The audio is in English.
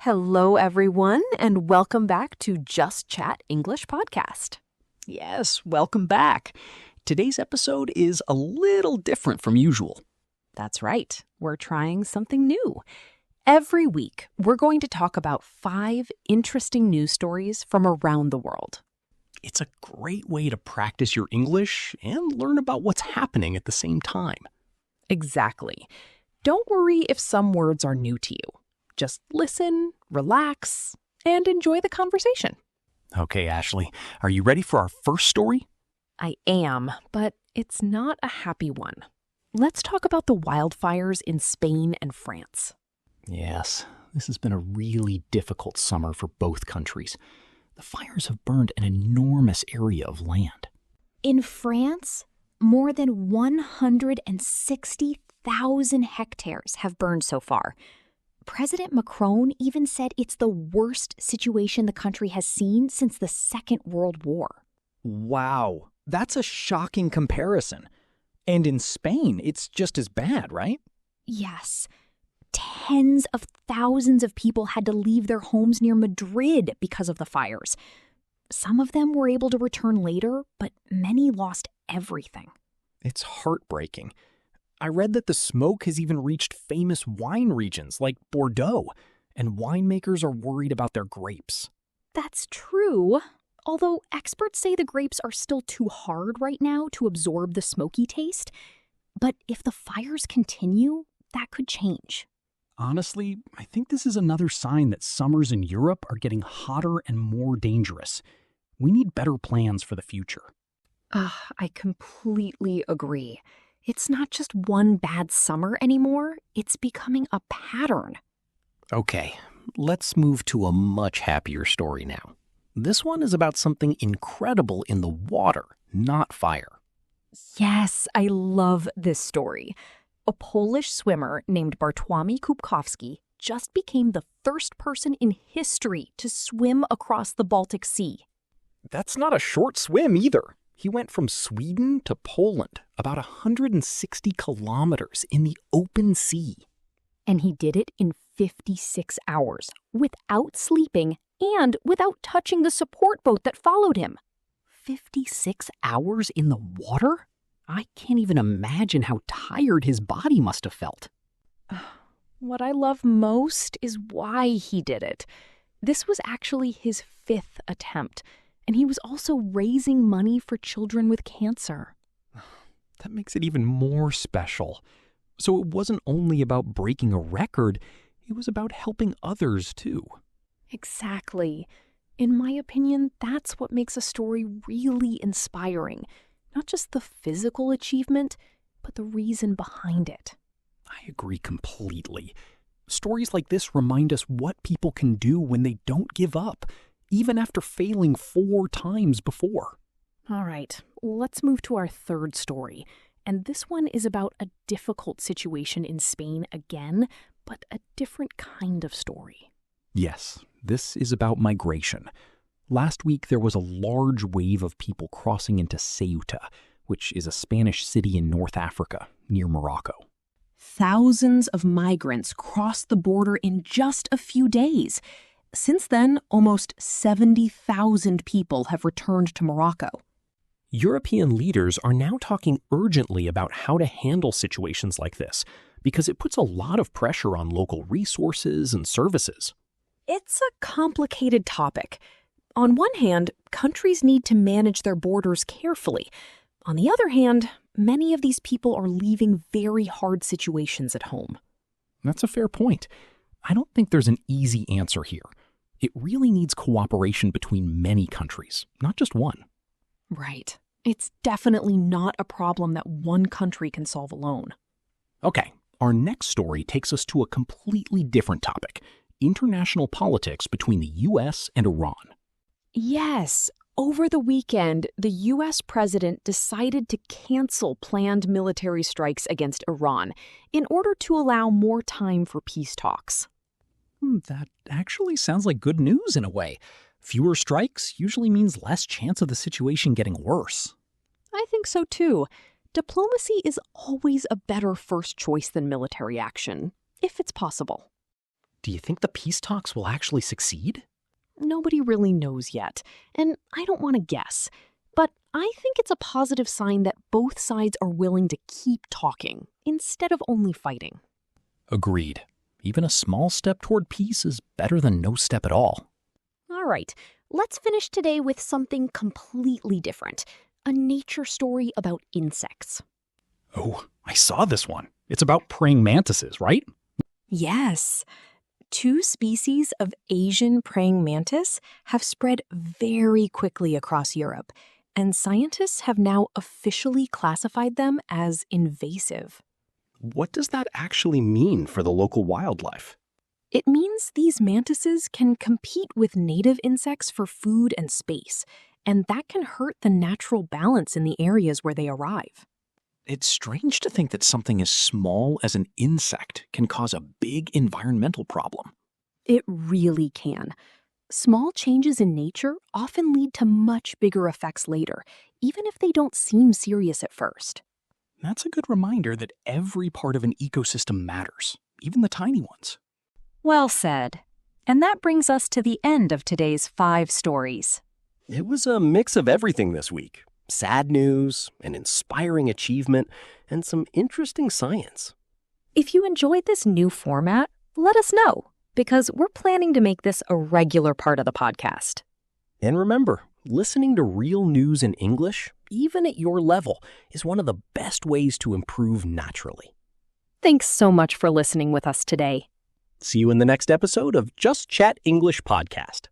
Hello, everyone, and welcome back to Just Chat English Podcast. Yes, welcome back. Today's episode is a little different from usual. That's right. We're trying something new. Every week, we're going to talk about 5 interesting news stories from around the world. It's a great way to practice your English and learn about what's happening at the same time. Exactly. Don't worry if some words are new to you. Just listen, relax, and enjoy the conversation. Okay, Ashley, are you ready for our first story? I am, but it's not a happy one. Let's talk about the wildfires in Spain and France. Yes, this has been a really difficult summer for both countries. The fires have burned an enormous area of land. In France, more than 160,000 hectares have burned so far. President Macron even said it's the worst situation the country has seen since the Second World War. Wow, that's a shocking comparison. And in Spain, it's just as bad, right? Yes. Tens of thousands of people had to leave their homes near Madrid because of the fires. Some of them were able to return later, but many lost everything. It's heartbreaking. I read that the smoke has even reached famous wine regions like Bordeaux, and winemakers are worried about their grapes. That's true, although experts say the grapes are still too hard right now to absorb the smoky taste. But if the fires continue, that could change. Honestly, I think this is another sign that summers in Europe are getting hotter and more dangerous. We need better plans for the future. I completely agree. It's not just one bad summer anymore. It's becoming a pattern. Okay, let's move to a much happier story now. This one is about something incredible in the water, not fire. Yes, I love this story. A Polish swimmer named Bartłomiej Kubkowski just became the first person in history to swim across the Baltic Sea. That's not a short swim either. He went from Sweden to Poland, about 160 kilometers in the open sea. And he did it in 56 hours, without sleeping and without touching the support boat that followed him. 56 hours in the water? I can't even imagine how tired his body must have felt. What I love most is why he did it. This was actually his 5th attempt, and he was also raising money for children with cancer. That makes it even more special. So it wasn't only about breaking a record, it was about helping others too. Exactly. In my opinion, that's what makes a story really inspiring. Not just the physical achievement, but the reason behind it. I agree completely. Stories like this remind us what people can do when they don't give up, even after failing 4 times before. All right, let's move to our third story. And this one is about a difficult situation in Spain again, but a different kind of story. Yes, this is about migration. Last week, there was a large wave of people crossing into Ceuta, which is a Spanish city in North Africa, near Morocco. Thousands of migrants crossed the border in just a few days. Since then, almost 70,000 people have returned to Morocco. European leaders are now talking urgently about how to handle situations like this, because it puts a lot of pressure on local resources and services. It's a complicated topic. On one hand, countries need to manage their borders carefully. On the other hand, many of these people are leaving very hard situations at home. That's a fair point. I don't think there's an easy answer here. It really needs cooperation between many countries, not just one. Right. It's definitely not a problem that one country can solve alone. Okay, our next story takes us to a completely different topic: international politics between the U.S. and Iran. Yes. Over the weekend, the U.S. president decided to cancel planned military strikes against Iran in order to allow more time for peace talks. That actually sounds like good news in a way. Fewer strikes usually means less chance of the situation getting worse. I think so too. Diplomacy is always a better first choice than military action, if it's possible. Do you think the peace talks will actually succeed? Nobody really knows yet, and I don't want to guess. But I think it's a positive sign that both sides are willing to keep talking instead of only fighting. Agreed. Even a small step toward peace is better than no step at all. All right, let's finish today with something completely different. A nature story about insects. Oh, I saw this one. It's about praying mantises, right? Yes. 2 species of Asian praying mantis have spread very quickly across Europe, and scientists have now officially classified them as invasive. What does that actually mean for the local wildlife? It means these mantises can compete with native insects for food and space, and that can hurt the natural balance in the areas where they arrive. It's strange to think that something as small as an insect can cause a big environmental problem. It really can. Small changes in nature often lead to much bigger effects later, even if they don't seem serious at first. That's a good reminder that every part of an ecosystem matters, even the tiny ones. Well said. And that brings us to the end of today's 5 stories. It was a mix of everything this week. Sad news, an inspiring achievement, and some interesting science. If you enjoyed this new format, let us know, because we're planning to make this a regular part of the podcast. And remember, listening to real news in English, even at your level, is one of the best ways to improve naturally. Thanks so much for listening with us today. See you in the next episode of Just Chat English Podcast.